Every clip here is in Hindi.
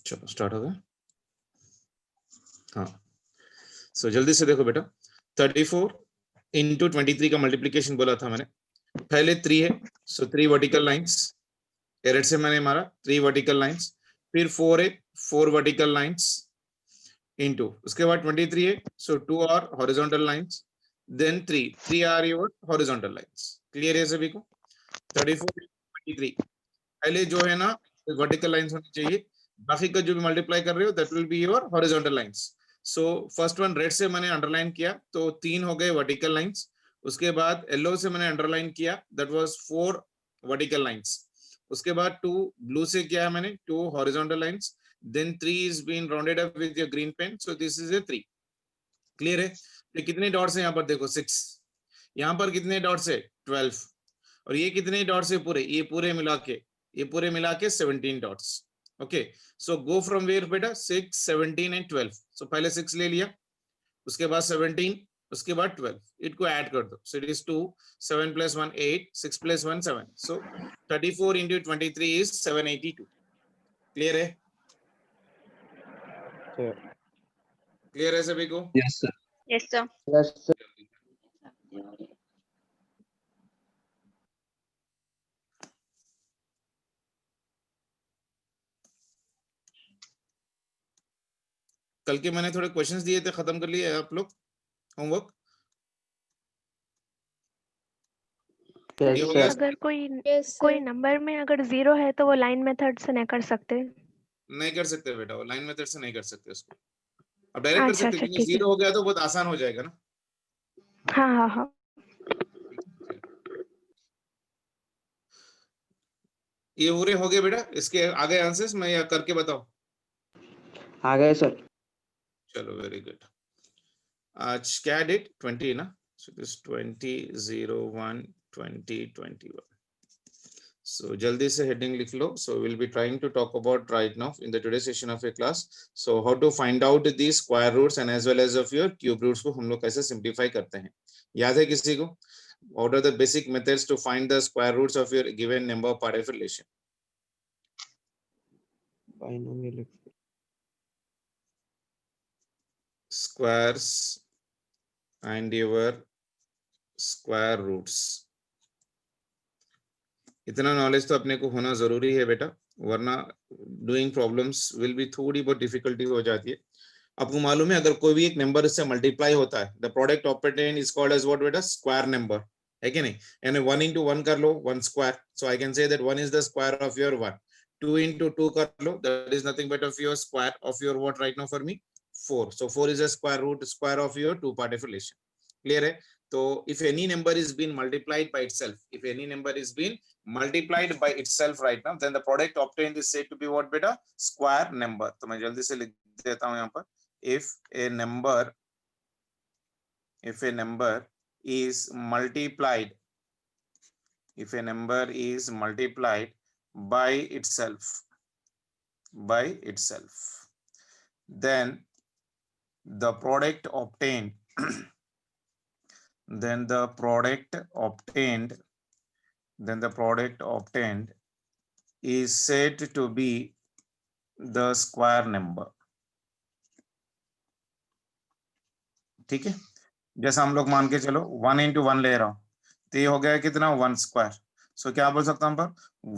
चलो स्टार्ट हो गया। हाँ, सो जल्दी से देखो बेटा, 34 इंटू 23 का मल्टीप्लीकेशन बोला था मैंने। पहले 3 है, सो 3 वर्टिकल लाइंस, एरेट से मैंने मारा 3 वर्टिकल लाइंस। फिर 4 है, 4 वर्टिकल लाइंस इंटू, उसके बाद 23 है, so 2 are horizontal lines, then 3 are your horizontal lines. Clear है सभी को? 34 23 पहले जो है ना वर्टिकल लाइंस होनी चाहिए, बाकी का जो भी मल्टीप्लाई कर रहे हो that will be your horizontal lines. So first one red से मैंने अंडरलाइन किया तो 3 हो गए वर्टिकल लाइंस। उसके बाद येलो से मैंने अंडरलाइन किया, दैट वाज 4 वर्टिकल लाइंस। उसके बाद 2 ब्लू से किया मैंने 2 horizontal lines, then 3 is been rounded up with your green pen, so this is a 3। Clear है? तो कितने डॉट्स हैं यहाँ पर देखो 6, यहाँ पर कितने डॉट्स है 12, और ये कितने डॉट्स है पूरे, ये पूरे मिला के 17 dots. Okay, so go from where बेटा 6 17 एंड 12। सो पहले 6 ले लिया, उसके बाद 17, उसके बाद 12, इनको ऐड कर दो, so it is 2 7 plus 1 8 6 plus 1 7, so 34 into 23 is 782। Clear है? क्लियर है सभी को? Yes sir. Yes, sir. Yes, sir. कल के मैंने थोड़े क्वेश्चंस दिए थे, खत्म कर लिए आप लोग होमवर्क? Yes, ये हो गया? sir. अगर कोई नंबर में अगर 0 है तो वो लाइन मेथड से नहीं कर सकते। नहीं कर सकते बेटा, वो लाइन मेथड से नहीं कर सकते उसको, अब डायरेक्ट कर अच्छा सकते, अच्छा क्योंकि ठीक है। 0 हो गया तो बहुत आसान हो जाएगा ना। हाँ हाँ हाँ। ये पूरे हो गए बेटा, इसके आगे आंसर्स मैं या करके बताऊं? आ गए सर। चलो वेरी गुड। आज क्या डेट 20 ना, सो दिस 20/01/2021। So जल्दी से heading लिख लो. So we'll be trying to talk about right now in the today's session of a class. So how to find out the square roots and as well as of your cube roots को हम लोग कैसे simplify करते हैं, याद है किसी को? What are the basic methods to find the square roots of your given number part of relation? Binomial. Squares and your square roots. इतना नॉलेज तो अपने को होना जरूरी है बेटा, वरना डूइंग प्रॉब्लम्स विल बी थोड़ी बहुत डिफिकल्टी हो जाती है। आपको मालूम है अगर कोई भी एक नंबर इससे मल्टीप्लाई होता है, the product operand is called as what बेटा? स्क्वायर नंबर, है कि नहीं? यानी 1 into 1 कर लो 1 square, so I can say that 1 is the square of your 1. 2 into 2 कर लो, that is nothing but of your square of your what right now for me? 4. So 4 is a square root square of your two part of relation. Clear है? So if any number is been multiplied by itself, if any number is been multiplied by itself right now, then the product obtained is said to be what beta? Square number. तो मैं जल्दी से लिख देता हूं यहाँ पर, if a number is multiplied, if a number is multiplied by itself, then the product obtained then the product obtained is said to be the square number. ठीक है, जैसा हम लोग मान के चलो 1 into 1 ले रहा हूं, तो ये हो गया कितना? 1 स्क्वायर। सो क्या बोल सकता हूं पर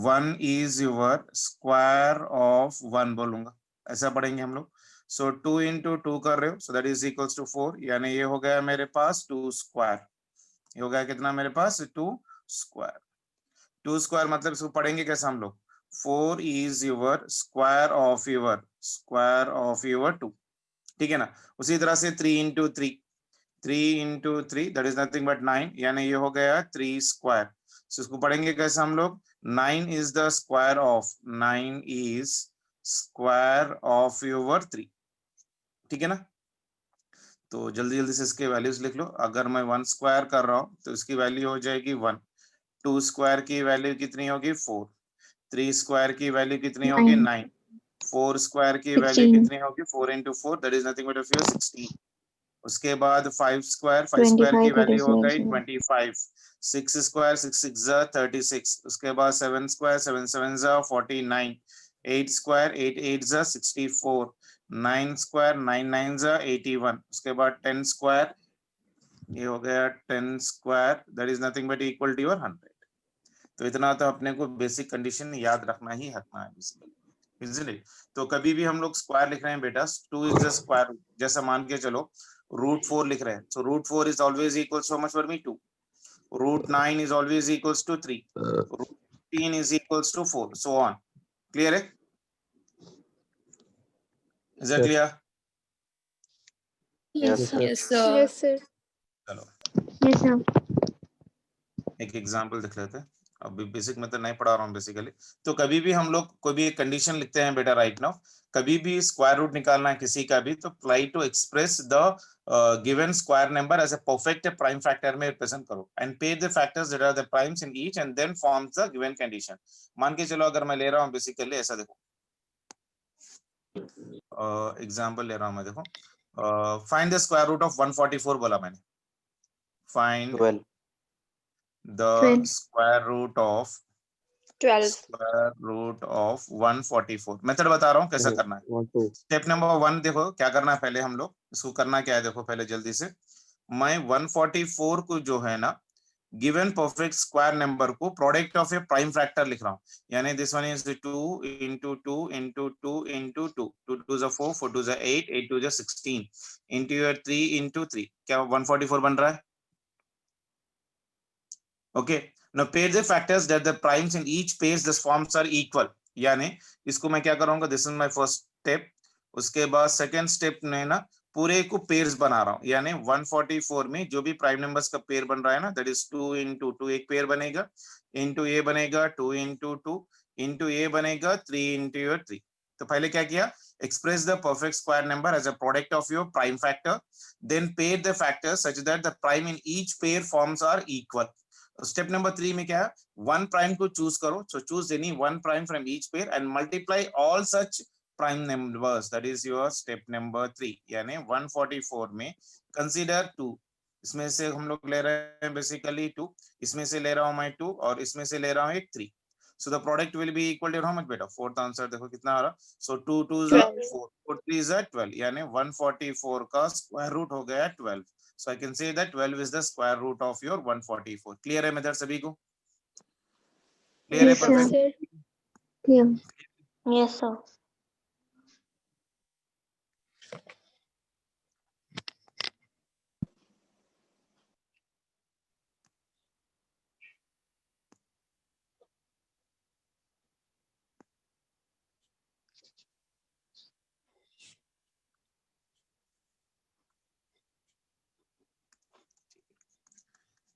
1 is your square of 1 बोलूंगा, ऐसा पढ़ेंगे हम लोग। सो 2 into 2 कर रहे हो, so that is equals to 4, यानी ये हो गया मेरे पास 2 स्क्वायर। ये हो गया कितना मेरे पास? 2 स्क्वायर। 2 स्क्वायर मतलब इसको पढ़ेंगे कैसे हम लोग? 4 is your square of your 2, ठीक है ना? उसी तरह से 3 into 3 that is nothing but 9, यानी ये हो गया 3 स्क्वायर। सो इसको पढ़ेंगे कैसे हम लोग? 9 is the square of your 3, ठीक है ना? तो जल्दी जल्दी से इसके वैल्यूज लिख लो। अगर मैं 1 स्क्वायर कर रहा हूं तो इसकी वैल्यू हो जाएगी 1, 2 स्क्वायर की वैल्यू कितनी होगी? 4, 3 स्क्वायर की वैल्यू कितनी होगी? 9, 4 स्क्वायर की वैल्यू कितनी होगी? 4 into 4 that is nothing but of your 16। उसके बाद 5 स्क्वायर की वैल्यू हो गई 25, 6 स्क्वायर 6 6 36, उसके बाद 7 स्क्वायर 7 7 49, 8 स्क्वायर 8 8 जा 64, 9 स्क्वायर 9 9 जा 81, उसके बाद 10 स्क्वायर ये हो गया 10 square, that is nothing but equal to your 100। तो इतना तो अपने को बेसिक कंडीशन याद रखना ही रखना है बेसिकली, isn't it? तो कभी भी हम लोग स्क्वायर लिख रहे हैं बेटा, 2 इज द स्क्वायर रूट, जैसा मान के चलो √4 लिख रहे हैं, so √4 is always equals so much for me 2, √9 is always equals to 3, √15 is equals to 4, so on. Clear है? Is that clear? Yes, sir. Yes, sir. Yes, sir. चलो Yes, sir. एक एग्जांपल देख लेते हैं, अभी बेसिक में तो नहीं पढ़ा रहा हूँ बेसिकली। तो कभी भी हम लोग कोई भी एक कंडीशन लिखते हैं बेटा राइट नाउ, कभी भी स्क्वायर रूट निकालना है किसी का भी, तो try to express the given square number as a perfect prime factor में रिप्रेजेंट करो and pair the factors that are the primes in each and then forms the given condition. मान के चलो अगर मैं ले रहा हूँ बेसिकली ऐसा, देखो एग्जांपल ले रहा हूँ मैं, देखो find the square root of 144 बोला मैंने, find 12. the 12. square root of 12. square root of 144। Method बता रहा हूँ कैसा करना है। 1 2. स्टेप नंबर 1 देखो क्या करना है, पहले हम लोग इसको करना क्या है, देखो पहले जल्दी से मैं 144 को जो है ना गिवन परफेक्ट स्क्वायर नंबर को product of A prime factor लिख रहा हूँ, यानी this one is 2 into 2 into 2 into 2, 2 2 is 4, 4 2 is 8, 8 2 is 16 into your 3 into 3, क्या 144 बन रहा है? Okay, now pair the factors that the primes in each pairs the forms are equal, यानी इसको मैं क्या करूंगा, this is my first step, उसके बाद सेकंड स्टेप में ना पूरे को पेयर्स बना रहा हूँ, यानी 144 में जो भी प्राइम नंबर्स का पेयर बन रहा है ना, दैट इज 2 into 2 एक पेयर बनेगा, into a बनेगा 2 into 2 into a बनेगा 3 into your 3। तो पहले क्या किया, express the perfect square number as a product of your prime factor, then pair the factors such that the prime in each pair forms are equal। Step number 3 में क्या है, वन प्राइम को चूज करो, so choose any one prime from each pair and multiply all such prime numbers, that is your step number 3। यानी 144 में कंसीडर 2, इसमें से हम लोग ले रहे हैं बेसिकली 2, इसमें से ले रहा हूं मैं 2 और इसमें से ले रहा हूं एक 3, so the product will be equal to how much बेटा, फोर्थ आंसर देखो कितना आ रहा, सो 2 2 is 4, 4 3 is 12, यानी 144 का स्क्वायर रूट हो गया 12। So I can say that 12 is the square root of your 144। Clear है मेथड सभी को? Clear है Yes, sir. perfect? Yeah. Yes, sir.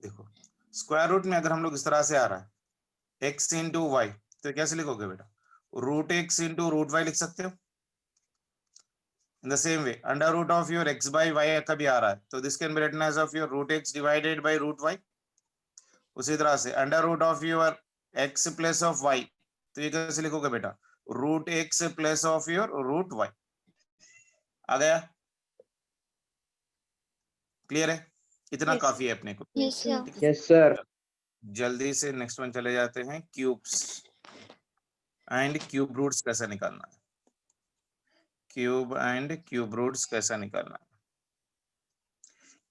देखो स्क्वायर रूट में अगर हम लोग इस तरह से आ रहा है x into y, तो कैसे लिखोगे बेटा, root x into root y लिख सकते हो। In the same way, under root of your x by y कभी आ रहा है, तो this can be written as of your root x divided by root y। उसी तरह से under root of your x plus of y, तो ये कैसे लिखोगे बेटा, root x plus of your root y। आ गया? क्लियर है? इतना Yes. काफी है अपने को। Yes, sir. Yes, sir. जल्दी से नेक्स्ट वन चले जाते हैं, क्यूब्स एंड क्यूब रूट्स कैसे निकालना है, क्यूब एंड क्यूब रूट्स कैसा निकालना है।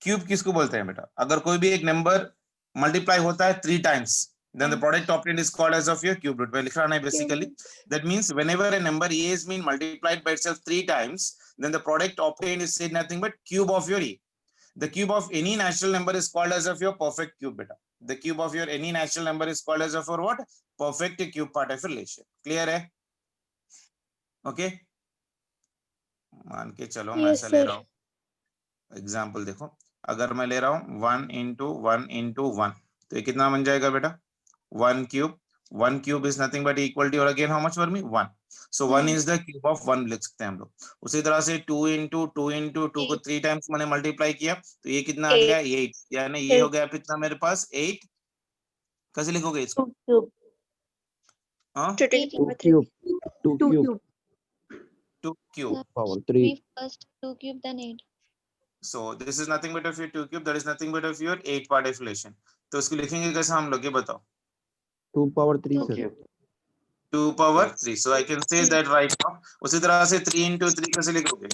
क्यूब किसको बोलते हैं बेटा, अगर कोई भी एक नंबर मल्टीप्लाई होता है 3 times, then the product obtained is called as of your cube root। लिख रहा है basically, that means whenever a number a is being multiplied by itself 3 times, then the product obtained is said nothing but cube of your a। The cube of any natural number is called as of your perfect cube beta। The cube of your any natural number is called as of your what, perfect cube part of relation। clear है? okay, मान के चलो मैं Yes, ऐसा ले sir. रहा हूँ एग्जाम्पल, देखो अगर मैं ले रहा हूँ 1 into 1 into 1, तो ये कितना बन जाएगा बेटा, 1 cube। 1 cube is nothing but equal to, or again how much for me, 1। so 1 is the cube of 1 लिख सकते हैं हम लोग। उसी तरह से 2 into 2 into 2 को 3 times मैंने मल्टीप्लाई किया, तो ये कितना आ गया, 8, यानी ये हो गया कितना मेरे पास 8। कैसे लिखोगे इसको, Cube. हाँ 2 cube. 2 cube. 2 cube। Power 3. First 2 cube then 8. so this is nothing but of your 2 cube, that is nothing but of your 8 part relation। तो इसको लिखेंगे कैसे हम लोग, ये बताओ। 2 power 3, Two sir. cube. 2 power 3, so I can say that right now. उसी तरह से 3 into 3 कैसे लिखोगे?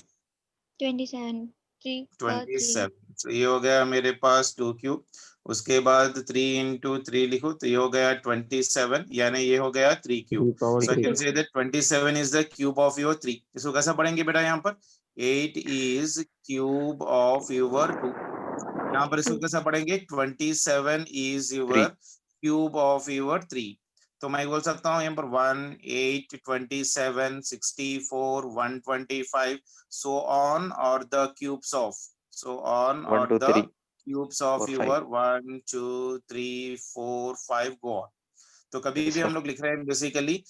27. 3 का 3. 27, so ये हो गया मेरे पास 2 क्यूब, उसके बाद 3 into 3 लिखो तो ये हो गया 27, यानी ये हो गया 3 cube. 3 power So I 3. can say that 27 is the cube of your 3. इसको कैसा पढ़ेंगे बेटा यहाँ पर? 8 is cube of your 2. यहाँ पर इसको कैसा पढ़ेंगे? 27 is your cube of your 3. तो मैं बोल सकता हूँ यहाँ पर 1, 8, 27, 64, 125, so on, or the cubes of, so on, 1, or 2, the 3, cubes of 4, your 1, 2, 3, 4, 5, go on. तो कभी भी हम लोग लिख रहे हैं बेसिकली,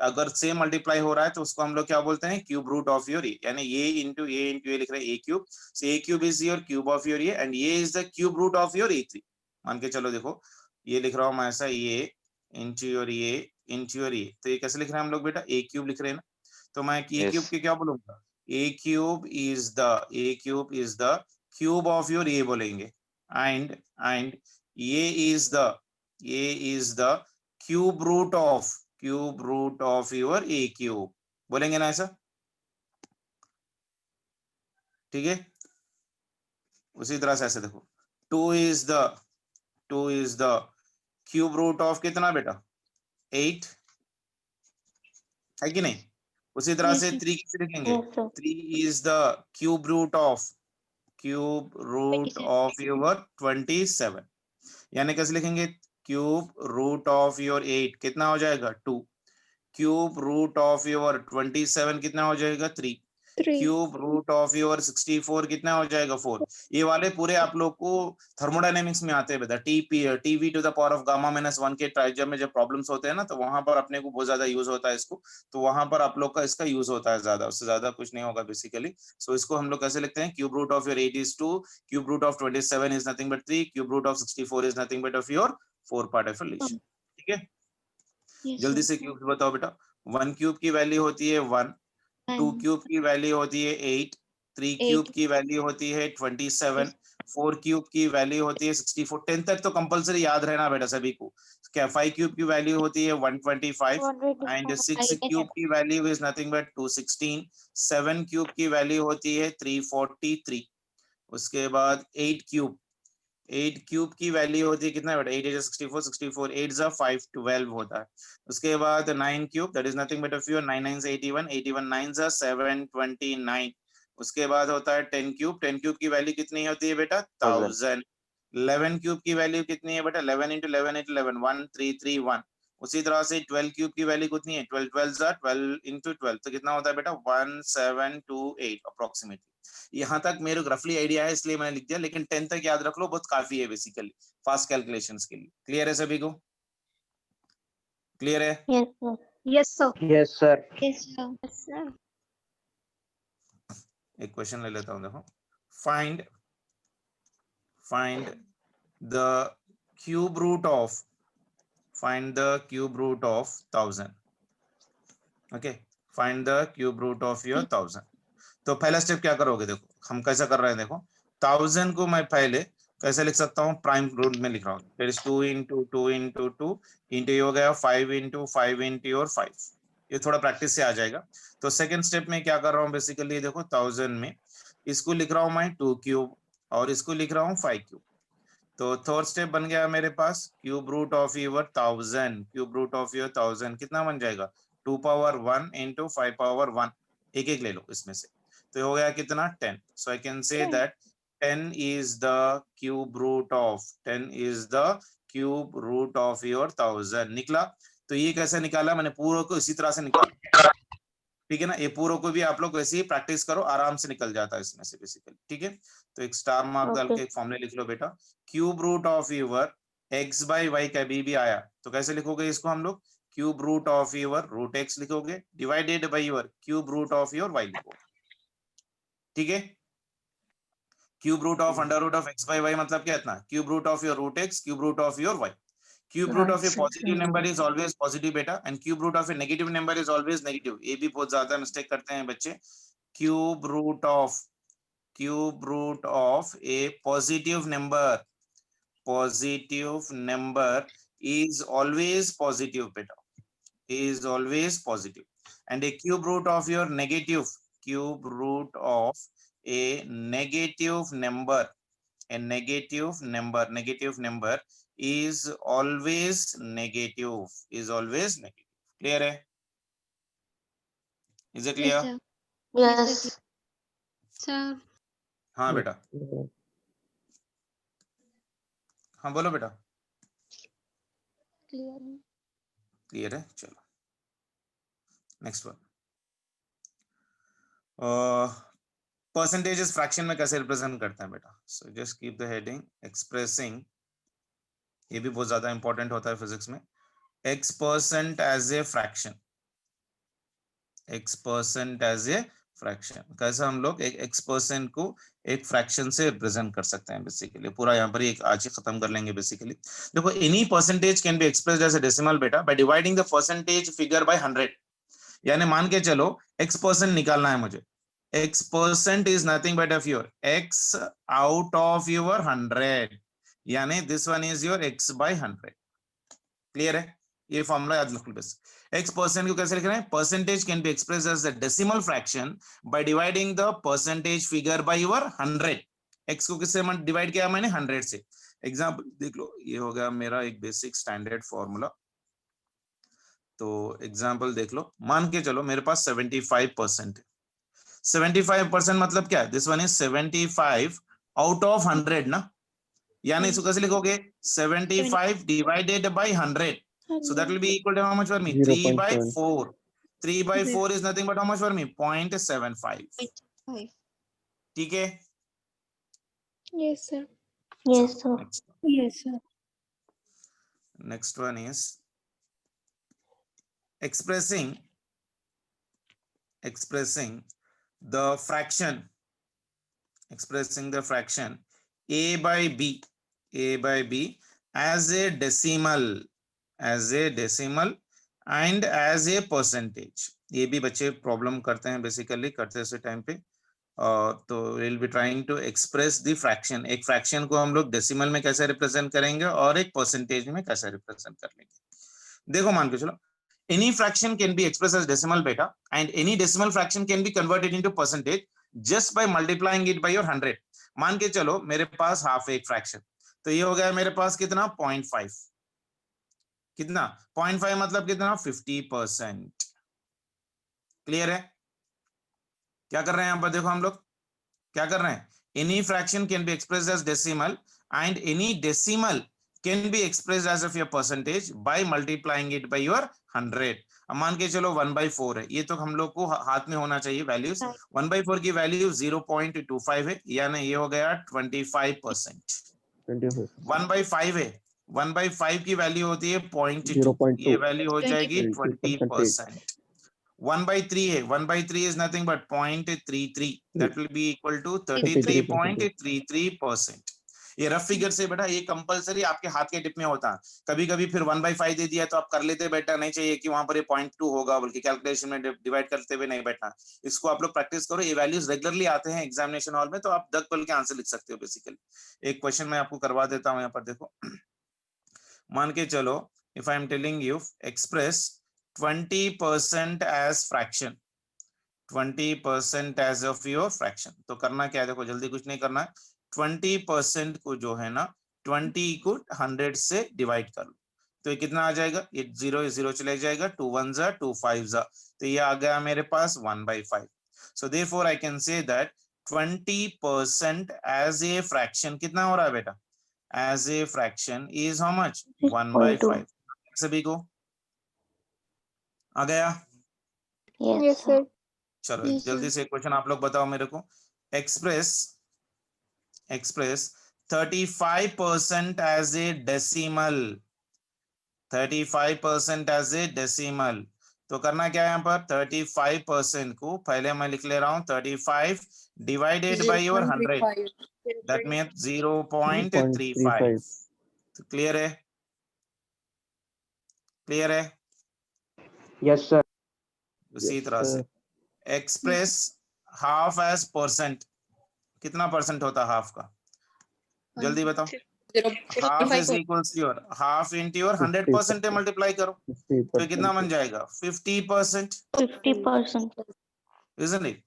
अगर से मल्टीप्लाई हो रहा है तो उसको हम लोग क्या बोलते हैं? Cube root of your a, यानी ये इंटू ए लिख रहे हैं a cube. So a cube is your cube of your a, and ये is the cube root of your ए3. मान के चलो, देखो ये लिख रहा हूं मैं ऐसा, ये इंटू योर ए, तो ये कैसे लिख रहे हैं हम लोग बेटा? ए क्यूब लिख रहे हैं ना. तो मैं ए क्यूब के क्या बोलूंगा? A cube is the cube of your a बोलेंगे, एंड ये is the cube root of your a cube बोलेंगे ना ऐसा? ठीक है. उसी तरह से ऐसे देखो, 2 is the cube root of कितना बेटा? 8 है कि नहीं? उसी तरह से 3 कैसे लिखेंगे? Yes, sir. 3 is the cube root of your 27, यानी कैसे लिखेंगे? क्यूब रूट ऑफ योर 8 कितना हो जाएगा? 2. क्यूब रूट ऑफ योर 27 कितना हो जाएगा? 3. 3. क्यूब रूट ऑफ योर 64 कितना हो जाएगा? 4. ये वाले पूरे आप लोग को थर्मोडायनेमिक्स में आते हैं बेटा. TV to the power of gamma minus 1 के ट्राइजम में जब प्रॉब्लम्स होते हैं ना, तो वहां पर अपने को बहुत ज्यादा यूज होता है इसको. तो वहां पर आप लोग का इसका यूज होता है ज्यादा, उससे ज्यादा कुछ नहीं होगा बेसिकली. सो इसको हम लोग कैसे लिखते हैं? Cube root of your 8 is 2, cube root of 27 is nothing but 3, cube root of 64 is nothing but of your 4 part of relation. ठीक है. Yes, जल्दी sir. से क्यूब बताओ बेटा. 1 क्यूब की वैल्यू होती है 1, 2 9. क्यूब की वैल्यू होती है 8, 3 क्यूब 8. की वैल्यू होती है 27, 4 क्यूब की वैल्यू होती है 64. 10 तक तो कंपलसरी याद रहना बेटा सभी को. क्या 5 क्यूब की वैल्यू होती है 125, एंड 6 क्यूब की value is nothing but 216, 7 cube की वैल्यू होती है 343. उसके बाद 8 क्यूब की वैल्यू होती है कितना बेटा? 8 is 64, 64, 8 is 512 होता है. उसके बाद 9 cube, that is nothing but of your 9 9 81, 81 9 is 729. उसके बाद होता है 10 क्यूब. 10 क्यूब की वैल्यू कितनी होती है बेटा? 1000. 11 क्यूब की वैल्यू कितनी है बेटा? 11 into 11 into 11, 1331. उसी तरह से 12 क्यूब की वैल्यू कितनी है? 12 12 12 into 12, तो कितना होता है बेटा? 1728 अप्रोक्सीमेटली. यहाँ तक मेरे को रफली आइडिया है इसलिए मैंने लिख दिया, लेकिन 10 तक याद रख लो, बहुत काफी है बेसिकली फास्ट कैलकुलेशंस के लिए. क्लियर है सभी को? क्लियर है? Yes, sir. Yes, sir. yes sir, Yes, sir. Yes, sir. एक क्वेश्चन ले लेता हूं. देखो, find the cube root of 1000. Okay, find the cube root of your 1000. तो पहला स्टेप क्या करोगे? देखो हम कैसा कर रहे हैं. देखो 1000 को मैं पहले कैसे लिख सकता हूँ? प्राइम रूट में लिख रहा हूँ. That is 2 into 2 into 2 into ये हो गया 5 into 5 into और 5. ये थोड़ा प्रैक्टिस से आ जाएगा. तो सेकंड स्टेप में क्या कर रहा हूँ बेसिकली? देखो 1000 में इसको लिख रहा हूँ मैं 2 क्यूब और इसको लिख रहा हूँ 5 क्यूब. तो थर्ड स्टेप बन गया मेरे पास cube root of your 1000. Cube root of your 1000 कितना बन जाएगा? 2 power 1 into 5 power 1. एक एक ले लो इसमें से. तो हो गया कितना? 10. So I can say that 10 is the cube root of your 1000. निकला. तो ये कैसे निकाला मैंने? पूरा को इसी तरह से निकाला. ठीक है ना? ये पूरा को भी आप लोग वैसे ही प्रैक्टिस करो, आराम से निकल जाता है इसमें से बेसिकली. ठीक है. तो एक स्टार मार्क डाल के एक फॉर्मूला लिख लो बेटा. Cube root of your x by y कभी भी आया तो कैसे लिखोगे इसको हम लोग? Cube root of your root x लिखोगे divided by your cube root of your y लिखोगे. ठीक है. Cube root of under root of x by y मतलब क्या? इतना. Cube root of your root x, cube root of your y. Cube root of a positive number is always positive बेटा, and cube root of a negative number is always negative. ये भी बहुत ज्यादा मिस्टेक करते हैं बच्चे. Cube root of a positive number is always positive बेटा. is always positive, and a cube root of your negative, cube root of a negative number, a negative number is always negative, is always negative. Clear hai? Is it clear? Yes, sir. Yes. Sir. हाँ बेटा, हाँ बोलो बेटा। Clear. क्लियर है, चलो नेक्स्ट वन। परसेंटेजेस फ्रैक्शन में कैसे रिप्रेजेंट करते हैं बेटा? So just keep the heading expressing, ये भी बहुत ज्यादा इंपॉर्टेंट होता है फिजिक्स में। x% as a fraction, x% as a fraction, कैसे हम लोग एक x% को एक फ्रैक्शन से रिप्रेजेंट कर सकते हैं बेसिकली। पूरा यहाँ पर एक आज ही खत्म कर लेंगे बेसिकली। देखो, any percentage can be expressed as a decimal बेटा by dividing the percentage figure by 100। यानी मान के चलो x% निकालना है मुझे, x% is nothing but of your x out of your 100, यानी this one is your x by 100। Clear है? ये फॉर्मूला याद रख लो बस। x% को कैसे लिख रहे हैं? Percentage can be express as a decimal fraction by dividing the percentage figure by your 100। x को किससे डिवाइड किया मैंने? 100 से। एग्जांपल देख लो, ये हो गया मेरा एक बेसिक स्टैंडर्ड फॉर्मूला। तो एग्जांपल देख लो, मान के चलो मेरे पास 75% है। 75% मतलब क्या है? This one is 75 out of 100 ना, यानी इसको कैसे लिखोगे? 75 divided by 100, so that will be equal to how much for me? 3 by 4. 3 by 4 is nothing but how much for me? 0.75। ठीक है? Yes, sir. Yes, sir. Yes, sir. Next one is expressing the fraction, a by b as a decimal and as a percentage। ये भी बच्चे प्रॉब्लम करते हैं बेसिकली, करते हैं टाइम पे। तो will be trying to express the fraction, एक फ्रैक्शन को हम लोग डेसिमल में कैसे रिप्रेजेंट करेंगे और एक परसेंटेज में कैसे रिप्रेजेंट कर लेंगे। देखो, मान के चलो, any fraction can be expressed as decimal beta, and any decimal fraction can be converted into percentage just by multiplying it by your 100। मान के चलो मेरे पास हाफ एक फ्रैक्शन, तो ये हो गया मेरे पास कितना? 0.5। कितना? 0.5 मतलब कितना? 50%। क्लियर है? क्या कर रहे हैं यहाँ पर? देखो हम लोग क्या कर रहे हैं? Any fraction can be expressed as decimal and any decimal can be expressed as of your percentage by multiplying it by your 100। अब मान के चलो 1/4 है, ये तो हम लोग को हाथ में होना चाहिए वैल्यूज। 1/4 की वैल्यू 0.25 है, यानी ये हो गया 25%। 1/5 है, 1/5 की वैल्यू होती है 0.2, ये वैल्यू हो जाएगी 20%। 1/3 है, 1/3 is nothing but 0.33, that will be equal to 33.33%। ये रफ फिगर से बेटा, ये कंपलसरी आपके हाथ के टिप में होता है। कभी कभी फिर 1/5 दे दिया तो आप कर लेते, बेटा नहीं चाहिए कि वहां पर ये 0.2 होगा बल्कि कैलकुलेशन में डिवाइड करते हुए नहीं बैठना। इसको आप लोग प्रैक्टिस करो, ये वैल्यूज रेगुलरली आते हैं एग्जामिनेशन हॉल में, तो आप दक पल के आंसर लिख सकते हो बेसिकली। एक क्वेश्चन मैं आपको करवा देता हूँ यहाँ पर, देखो मान के चलो, if I am telling you express 20% as fraction, 20% as of your fraction, तो करना क्या है? देखो जल्दी, कुछ नहीं करना है। 20% को जो है ना, 20 को 100 से डिवाइड कर लो, तो ये कितना आ जाएगा? ये 0 चले जाएगा, 2 1 जा 2 5 जा, तो ये आ गया मेरे पास 1/5। So therefore I can say that 20% as a fraction कितना हो रहा है बेटा? As a fraction is how much? 1/5। सभी को आ गया? Yes, sir. चलो Yes, जल्दी से क्वेश्चन आप लोग बताओ मेरे को। Express 35% as a decimal, 35% as a decimal, तो करना क्या है यहाँ पर? 35% को पहले मैं लिख ले रहा हूँ 35 divided by your 100, that means 0.35। तो क्लियर है? क्लियर है? Yes sir. उसी तरह से एक्सप्रेस हाफ एज परसेंट, कितना परसेंट होता है हाफ का? जल्दी बताओ। Half is equals to your half into your 100% multiply करो तो कितना बन जाएगा 50%, 50%. isn't it?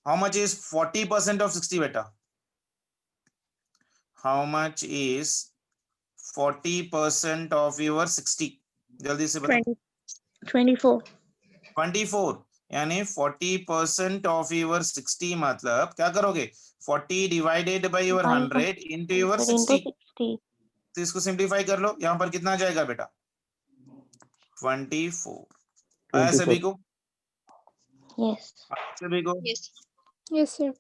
How much is 40% of 60 beta? How much is 40% of your 60? जल्दी से बताओ. 24. 24 यानी 40% of your 60 मतलब क्या करोगे 40 divided by your 100 into your 60. 60. तो इसको सिंप्लीफाई कर लो. यहाँ पर कितना जाएगा बेटा 24. आया सभी को? Yes. सभी को Yes, sir.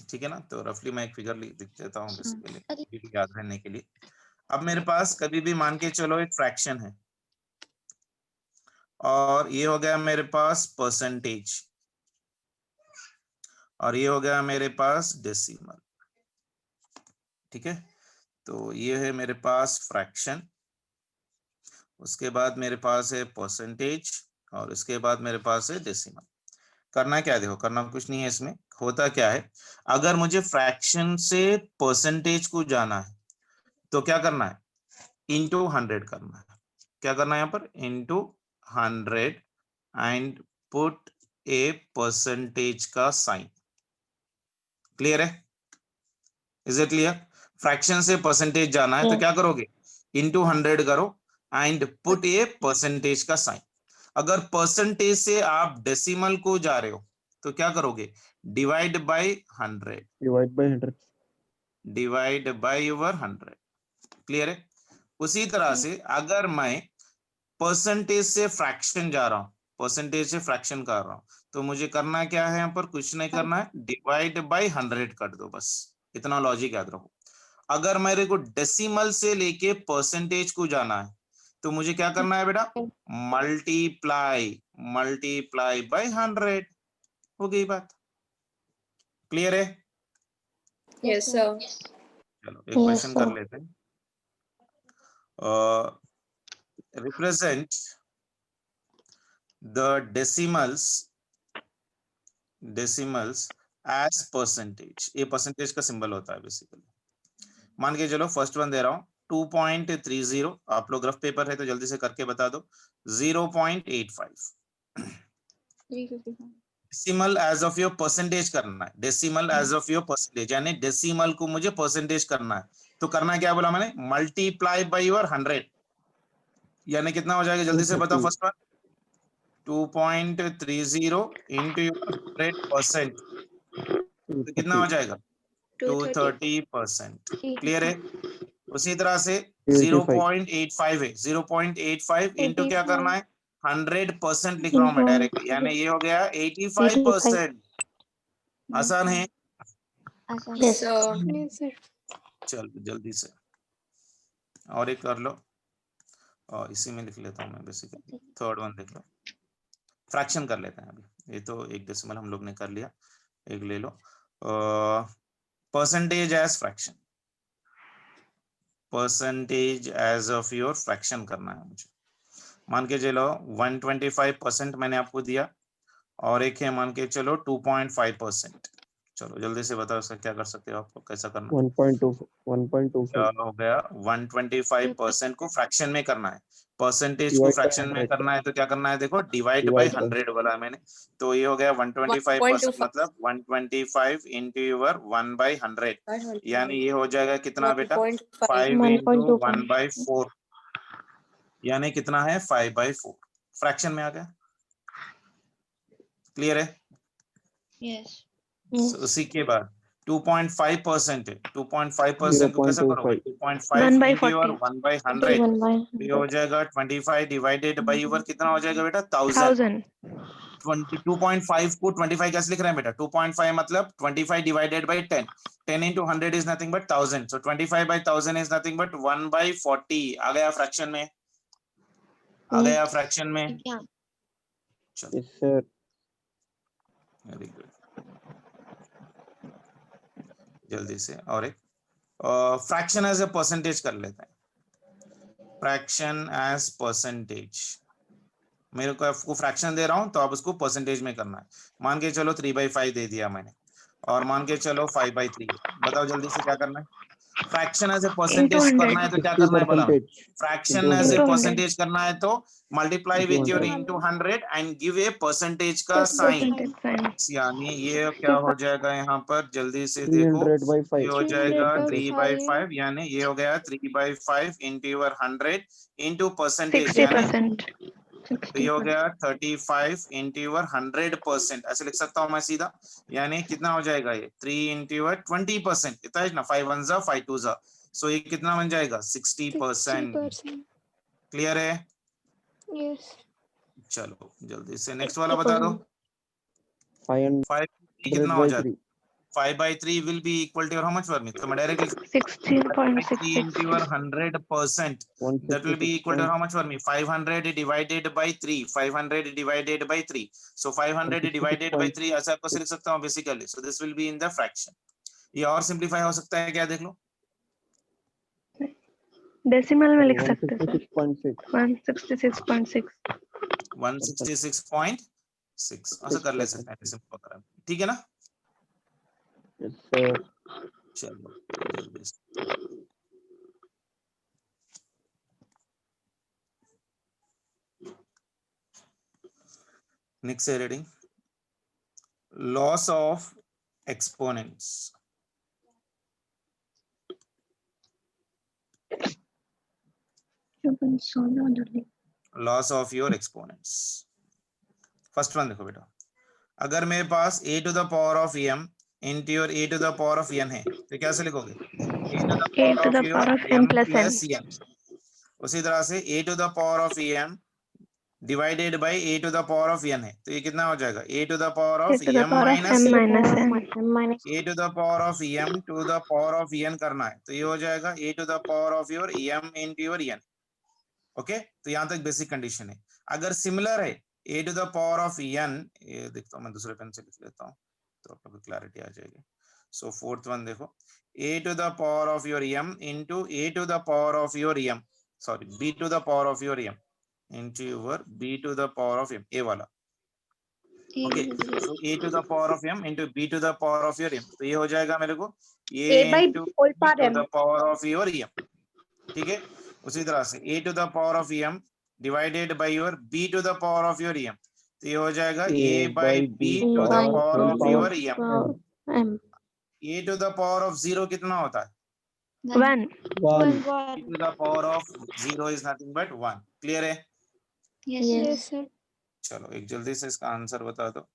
ठीक है ना. तो रफली मैं एक फिगर लिख देता हूँ बेसिकली याद रहने के लिए. अब मेरे पास कभी भी मान के चलो एक फ्रैक्शन है और ये हो गया मेरे पास परसेंटेज और ये हो गया मेरे पास डेसिमल. ठीक है. तो ये है मेरे पास फ्रैक्शन, उसके बाद मेरे पास है परसेंटेज और इसके बाद मेरे पास है डेसिमल. करना क्या, देखो करना कुछ नहीं है इसमें. होता क्या है अगर मुझे फ्रैक्शन से परसेंटेज को जाना है तो क्या करना है इनटू 100 करना है. क्या करना है यहाँ पर into 100 and put A percentage का साइन. क्लियर है? Is it clear? फ्रैक्शन से परसेंटेज जाना है तो क्या करोगे इनटू 100 करो एंड पुट ए परसेंटेज का साइन. अगर परसेंटेज से आप डेसिमल को जा रहे हो तो क्या करोगे divide by 100. Divide by your 100. Clear है? उसी तरह से अगर मैं परसेंटेज से फ्रैक्शन जा रहा हूं, परसेंटेज से फ्रैक्शन कर रहा हूं तो मुझे करना क्या है यहाँ पर कुछ नहीं करना है डिवाइड बाय 100 कर दो. बस इतना लॉजिक याद रखो. अगर मेरे को डेसिमल से लेके परसेंटेज को जाना है तो मुझे क्या करना है बेटा मल्टीप्लाई बाय 100. हो गई बात. क्लियर है? Yes, sir. चलो एक क्वेश्चन कर लेते हैं. Represent the decimals as percentage. ये परसेंटेज का सिंबल होता है बेसिकली. मान के चलो फर्स्ट वन दे रहा हूं 2.30. आप लोग रफ पेपर है तो जल्दी से करके बता दो. 0.85 decimal as of your percentage करना है. Decimal as of your percentage यानी डेसिमल को मुझे परसेंटेज करना है तो करना क्या बोला मैंने मल्टीप्लाई बाय योर 100 यानी कितना हो जाएगा जल्दी से बताओ. फर्स्ट वन 2.30 into your 100% तो कितना हो जाएगा 230%. क्लियर है? उसी तरह से 0.85 है. 0.85 इंटू क्या करना है 100% लिख रहा हूं मैं डायरेक्टली यानी ये हो गया 85%. आसान है? Yes. Yes, sir. चल जल्दी से और एक कर लो और इसी में लिख लेता हूं मैं बेसिकली. थर्ड वन देख लो. फ्रैक्शन कर लेते हैं अभी. ये तो एक डेसिमल हम लोग ने कर लिया. एक ले लो percentage as fraction. Percentage as of your fraction करना है मुझे. मान के चलो 125% मैंने आपको दिया और एक है मान के चलो 2.5%. चलो जल्दी से बताओ इसका क्या कर सकते हो आप लोग, कैसा करना है? 1.2 क्या हो गया 125% को फ्रैक्शन में करना है. परसेंटेज को फ्रैक्शन में करना है तो क्या करना है देखो डिवाइड बाय 100 बोला है मैंने. तो ये हो गया 125% मतलब 125 into your 1/100 यानी ये हो जाएगा कितना बेटा 5 into 1/4 यानी कितना है 5/4. फ्रैक्शन में आ गया. क्लियर है? Yes. उसी के बाद 2.5% है. 2.5% को कैसे करोगे 2.5 into your 1/100 ये हो जाएगा 25 डिवाइडेड बाय योर कितना हो जाएगा बेटा 1000. 2.5 को 25 कैसे लिख रहे हैं बेटा 2.5 मतलब 25 divided by 10. 10 into 100 is nothing but 1000. So 25 by 1000 is nothing but 1/40. आ गया फ्रैक्शन में. आ गया फ्रैक्शन में. चलो Yes, sir. Very good. जल्दी से और एक फ्रैक्शन एज ए परसेंटेज कर लेते हैं. Fraction as percentage. मेरे को आपको फ्रैक्शन दे रहा हूं तो आप उसको परसेंटेज में करना है. मान के चलो 3/5 दे दिया मैंने और मान के चलो 5/3. बताओ जल्दी से क्या करना है. Fraction as a Into percentage 100. करना है तो क्या करना है बोला? percentage. Fraction Into as a 100. Percentage करना है तो multiply with your 100. Into 100 and give a percentage का साइन। Percentage sign. यानी ये क्या हो जाएगा यहाँ पर, जल्दी से 300 देखो, by ये 5. हो जाएगा 300 3 by by 5, 5 यानी ये हो गया 3 by 5 into your 100 into percentage, यानी 60%. तो ये हो गया 35 into your 100%, ऐसे लिख सकता हूँ मैं सीधा। यानी कितना हो जाएगा ये 3 into your 20%, इतना है ना, 5 1 जा 5 2 जा, सो ये कितना बन जाएगा 60%। 60%. क्लियर है? Yes. चलो जल्दी से नेक्स्ट वाला बता दो। 500 5 कितना हो by जाता 3. है? 5 by 3 will be equal to your how much for me? तो मैं directly 3 into your 16.66. 100%, that will be equal to how much for me? 500 divided by 3, 500 divided by 3, so 500 divided by 3 ऐसा आपको लिख सकता हूँ basically, so this will be in the fraction। ये और सिंपलीफाई हो सकता है क्या, देख लो। डेसिमल में लिख सकते हैं सर। 166.6. 166.6। 166.6 ऐसा कर ले सकते हैं, सिंपल करें, ठीक है ना? Yes, sir. चलो जल्दी से next reading, laws of exponents. Laws of your exponents. First one देखो बेटा, अगर मेरे पास a to the power of m into your a to the power of n है तो कैसे लिखोगे? a to the A power to of the your power of n m plus n. Plus n। उसी तरह से a to the power of m divided by a to the power of n है तो ये कितना हो जाएगा? a to the power A of to the m power of minus m minus n. a to the power of m to the power of n करना है तो ये हो जाएगा a to the power of your m into your n। Okay, तो यहाँ तक बेसिक कंडीशन है। अगर सिमिलर है a to the power of n, ये देखता हूँ मैं दूसरे पेन से लिख लेता हूँ तो आप लोग को क्लैरिटी आ जाएगी। सो फोर्थ वन देखो, a to the power of your m into a to the power of your m, sorry b to the power of your m into your b to the power of m, A वाला। Okay, so a to the power of m into b to the power of your m, तो ये हो जाएगा मेरे को a into b to the power of your m, ठीक है। उसी तरह से a to the power of m divided by your b to the power of your m, तो ये हो जाएगा a by b to the power of your m। a to the power of 0 कितना होता है? 1. 1. a to the power of 0 is nothing but 1। Clear है? Yes, sir. चलो एक जल्दी से इसका आंसर बता दो।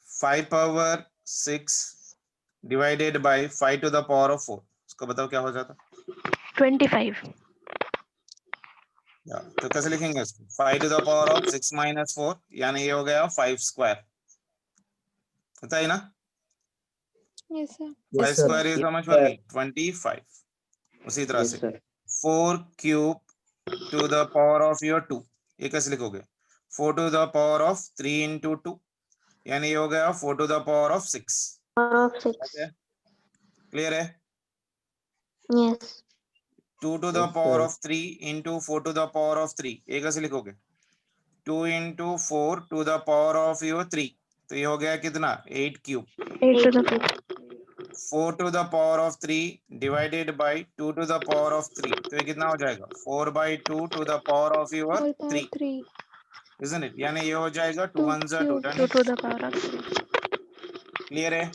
Five power 6 divided by 5 to the power of 4, इसको बताओ क्या हो जाता? 25. तो कैसे लिखेंगे इसको? 5 to the power of 6 minus 4, यानी ये हो गया 5 स्क्वायर, पता है ना? Yes, sir. 5 square is how much for मी? 25। उसी तरह से 4 cube to the power of your 2, ये कैसे लिखोगे? 4 to the power of 3 into 2, यानी ये हो गया 4 to the power of 6। Clear है? Yes. 2 to the power of 3 into 4 to the power of 3, ये कैसे लिखोगे? 2 into 4 to the power of your 3, तो ये हो गया कितना? 8 cube. 8 to the 4 to the power of 3 divided by 2 to the power of 3, तो ये कितना हो जाएगा? 4 by 2 to the power of your 3, 3. isn't it? यानी ये हो जाएगा 2 1 जा 2, 2 to the power of 3. Clear है?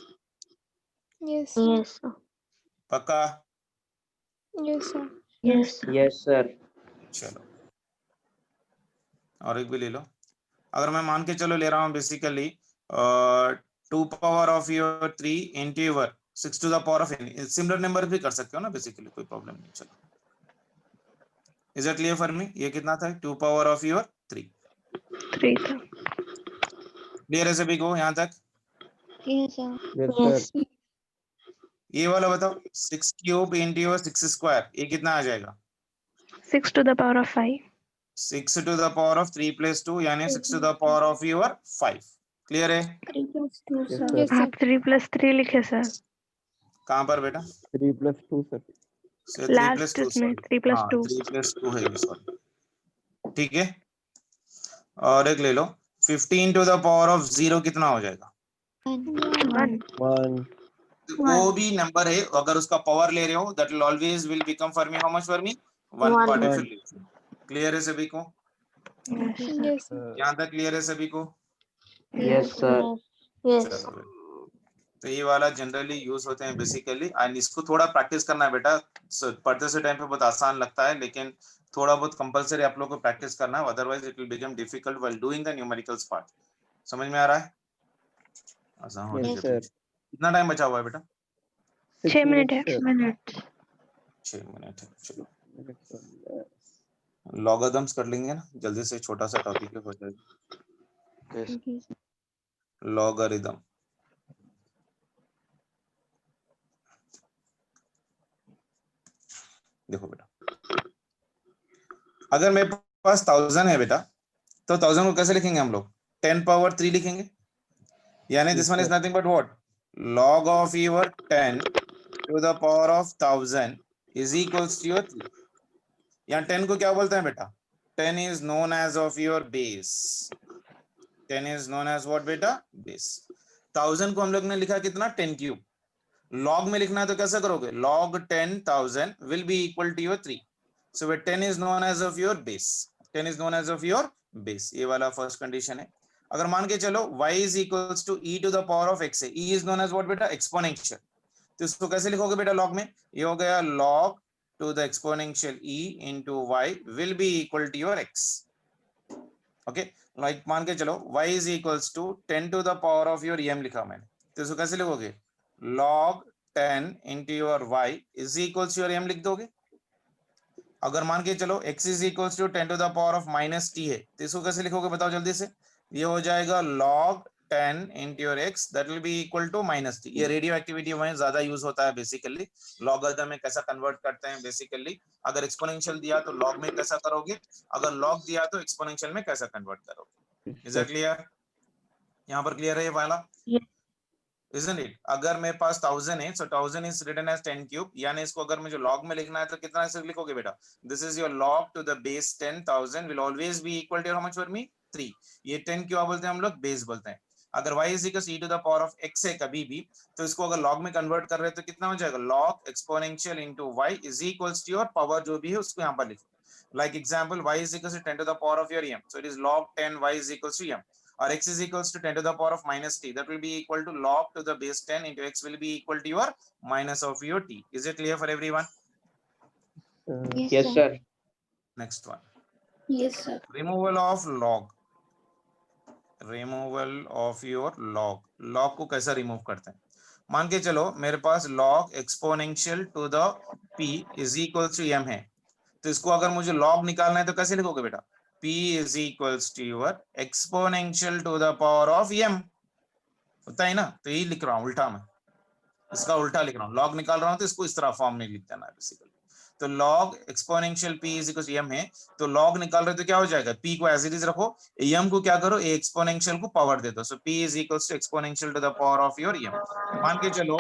Yes. Yes. पक्का? Yes, sir. Yes. Yes, sir. चलो और एक भी ले लो। अगर मैं मान के चलो ले रहा हूँ basically 2 power of your 3 into your 6 to the power of any, similar number भी कर सकते हो ना बेसिकली, कोई प्रॉब्लम नहीं। चलो, is it clear for me? ये कितना था? 2 पावर ऑफ योर 3 था। क्लियर है सभी को यहाँ तक? Yes, sir. Yes, Yes. sir. ये वाला बताओ, 6 क्यूब इंटू योर 6 स्क्वायर, ये कितना आ जाएगा? 6 to the power of 5. 6 to the power of 3 plus 2, यानी 6 to the power of your 5। Clear है? 3 plus 2, Yes, sir. sir. Yes, आप sir. 3 plus 3 लिखे सर। कहाँ पर बेटा? 3 plus 2, sir. So 3 plus last 2 उसमें sorry 3 plus हाँ 2 3 plus 2 है ये सॉरी ठीक है। और एक ले लो 15 to the power of 0 कितना हो जाएगा? 1 1. वो भी नंबर है अगर उसका पावर ले रहे हो that will always will become for me how much for me 1 One. part if One. you leave. Clear है सभी को? Yes, sir. यहाँ तक क्लियर है सभी को? Yes, sir. Yes. चलो तो ये वाला जनरली यूज होते हैं बेसिकली एंड इसको थोड़ा प्रैक्टिस करना है बेटा। पढ़ते से टाइम पे बहुत आसान लगता है लेकिन थोड़ा बहुत कंपलसरी आप लोगों को प्रैक्टिस करना है otherwise it will become difficult while doing the numericals part. समझ में आ रहा है? आसान हो Yes, जाए sir. कितना टाइम बचा हुआ है बेटा? 6 मिनट है। 6 मिनट है। चलो लॉगरिथम्स कर लेंगे ना जल्दी से छोटा सा टॉपिक हो जाएगा। लॉगरिथम देखो बेटा अगर मेरे पास 1000 है बेटा तो 1000 को कैसे लिखेंगे हम लोग 10 पावर 3 लिखेंगे यानी this one is nothing but what log of your 10 to the power of 1000 is equals to your 3। यहाँ 10 को क्या बोलते हैं बेटा 10 is known as of your base 10 is known as what बेटा base 1000 को हम लोग ने लिखा कितना 10 क्यूब log में लिखना है तो कैसे करोगे log 10,000 will be equal to your 3 so where 10 is known as of your base 10 is known as of your base ये वाला फर्स्ट कंडीशन है। अगर मान के चलो y is equals to e to the power of x है e is known as what बेटा exponential तो इसको कैसे लिखोगे बेटा log में ये हो गया log to the exponential e into y will be equal to your x okay like मान के चलो y is equals to 10 to the power of your m लिखा मैंने तो इसको कैसे लिखोगे log 10 into your y is equals to your m लिख दोगे। अगर मान के चलो x is equals to 10 to the power of minus t है तो इसको कैसे लिखोगे बताओ जल्दी से ये हो जाएगा log 10 into your x that will be equal to minus t। ये रेडियो एक्टिविटी में ज्यादा यूज होता है बेसिकली लॉगरिथम में कैसा कन्वर्ट करते हैं बेसिकली अगर एक्सपोनेंशियल दिया तो लॉग में कैसा करोगे अगर लॉग दिया तो एक्सपोनेंशियल में कैसा कन्वर्ट करोगे। Is that clear? यहाँ पर क्लियर है ये वाला isn't it? अगर मेरे पास 1000 है so 1000 is written as 10 cube यानी इसको अगर मुझे log में लिखना है तो कितना से लिखोगे बेटा this is your log to the base 10,000 will always be equal to how much for me 3 ये 10 क्यों बोलते हैं हम लोग बेस बोलते हैं। अगर y is equal to e to the power of x है कभी भी तो इसको अगर log में कन्वर्ट कर रहे हैं तो कितना हो जाएगा log exponential into y is equals to your power जो भी है उसको यहाँ पर लिखो like example y is equal to 10 to the power of your m so it is log 10 y is equals to m or x is equals to 10 to the power of minus t that will be equal to log to the base 10 into x will be equal to your minus of your t। is it clear for everyone? Yes, sir. Next one Yes, sir. removal of log removal of your log को कैसा रिमूव करते हैं मान के चलो मेरे पास log exponential to the p is equal to m है तो इसको अगर मुझे log निकालना है तो कैसे लिखोगे बेटा p is equals to your exponential to the power of m होता है ना तो यही लिख रहा हूं उल्टा में इसका उल्टा लिख रहा हूं log निकाल रहा हूं तो इसको इस तरह फॉर्म में लिख देना है बेसिकली तो log exponential p is equals to m है तो log निकाल रहे तो क्या हो जाएगा p को एज इट इज रखो m को क्या करो a exponential को पावर दे दो सो p is equals to exponential to the power of your m मान के चलो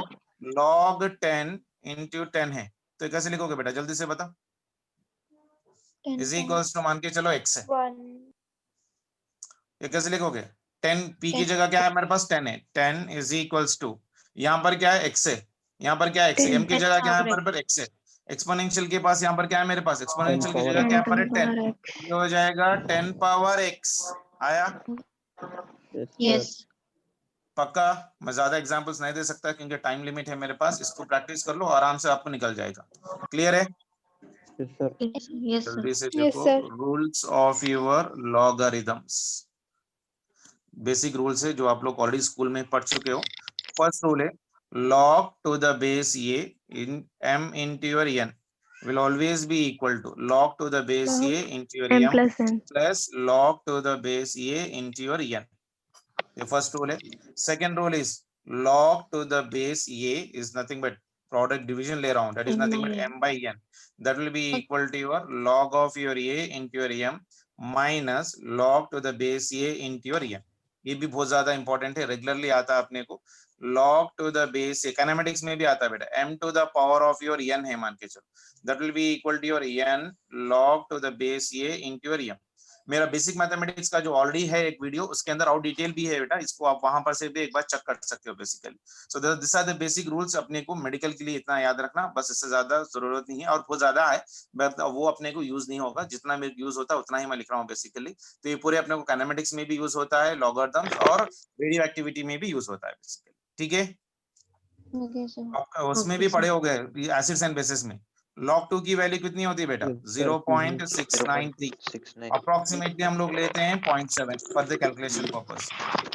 log 10 into 10 है तो कैसे लिखोगे बेटा जल्दी से बता is equals to मान के चलो x है 1. ये कैसे लिखोगे 10 p की जगह क्या है मेरे पास 10 है 10 is equals to यहाँ पर क्या है x है यहाँ पर क्या है x है m की जगह क्या है पर x है एक्सपोनेंशियल के पास यहाँ पर क्या है मेरे पास एक्सपोनेंशियल की जगह क्या पर है 10 ये हो जाएगा 10 पावर x आया। Yes. पक्का मैं ज्यादा एग्जांपल्स नहीं दे सकता क्योंकि टाइम लिमिट है मेरे पास इसको प्रैक्टिस कर लो आराम से आपको निकल जाएगा। क्लियर है? Yes, sir. Yes, sir. जल्दी से Yes, देखो sir. Rules of your logarithms basic rules है जो आप लोग ऑलरेडी स्कूल में पढ़ चुके हो। फर्स्ट रूल है log to the base a in m into your n will always be equal to log to the base a into your m m plus n plus log to the base a into your n। ये फर्स्ट रूल है। Second rule is log to the base a is nothing but product division ले रहा हूं that is nothing but m by n that will be equal to your log of your a into your m minus log to the base a into your n। ये भी बहुत ज्यादा इंपॉर्टेंट है, रेगुलरली आता है अपने को। log to the base, kinematics में भी आता है बेटा, m to the power of your n है मान के चलो, that will be equal to your n log to the base a into your m। मेरा बेसिक मैथमेटिक्स का जो ऑलरेडी है एक वीडियो, उसके अंदर और डिटेल भी है बेटा, इसको आप वहां पर से भी एक बार चेक कर सकते हो basically. So this are the basic rules, अपने को मेडिकल के लिए इतना याद रखना बस, इससे ज्यादा जरूरत नहीं है, और बहुत ज्यादा है बट वो अपने को यूज नहीं होगा, जितना मेरे यूज होता है उतना ही मैं लिख रहा हूँ बेसिकली। तो ये पूरे अपने को काइनेमेटिक्स में भी यूज होता है, लॉगरिथम्स और रेडियो एक्टिविटी में भी यूज होता है बेसिकली, ठीक है। Okay, sir. उसमें भी पढ़े हो गए एसिड्स एंड बेसिस में। log 2 की वैल्यू कितनी होती है बेटा, 0.693, 0.69 अप्रोक्सीमेटली हम लोग लेते हैं 0.7 for the calculation purpose.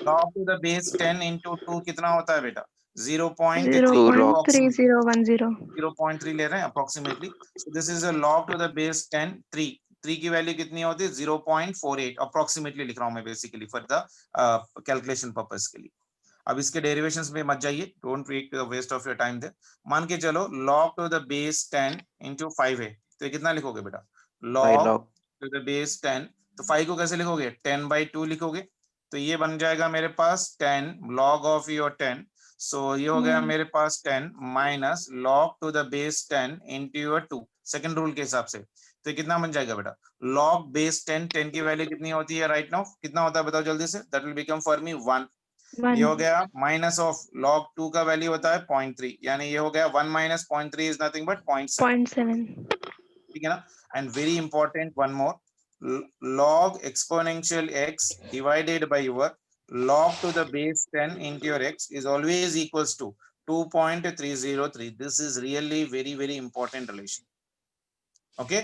log to the base 10 into 2 कितना होता है बेटा, 0.3, 0.3010। 0.3 ले रहे हैं approximately. So this is a log to the base 10, 3 की वैल्यू कितनी होती है, 0.48 अप्रोक्सीमेटली लिख रहा हूं मैं basically for the calculation purpose के लिए। अब इसके डेरिवेशंस में मत जाइए, don't waste of your time there. मान के चलो log to the base 10 into 5 है, तो ये कितना लिखोगे बेटा, log to the base 10, तो 5 को कैसे लिखोगे, 10/2 लिखोगे, तो ये बन जाएगा मेरे पास 10 log of your 10। सो ये हो गया मेरे पास 10 minus log to the base 10 into your 2, second rule के हिसाब से, तो ये कितना बन जाएगा बेटा, log base 10, 10 की वैल्यू कितनी होती है राइट नाउ, कितना होता है बताओ जल्दी से, that will become for me 1। ये हो गया माइनस ऑफ log 2 का वैल्यू होता है 0.3, यानी ये हो गया 1 माइनस 0.3 इज नथिंग बट 0.7, ठीक है ना। And very important one more, log exponential x divided by your log to the base 10 into your x is always equals to 2.303. This is really very important relation, okay।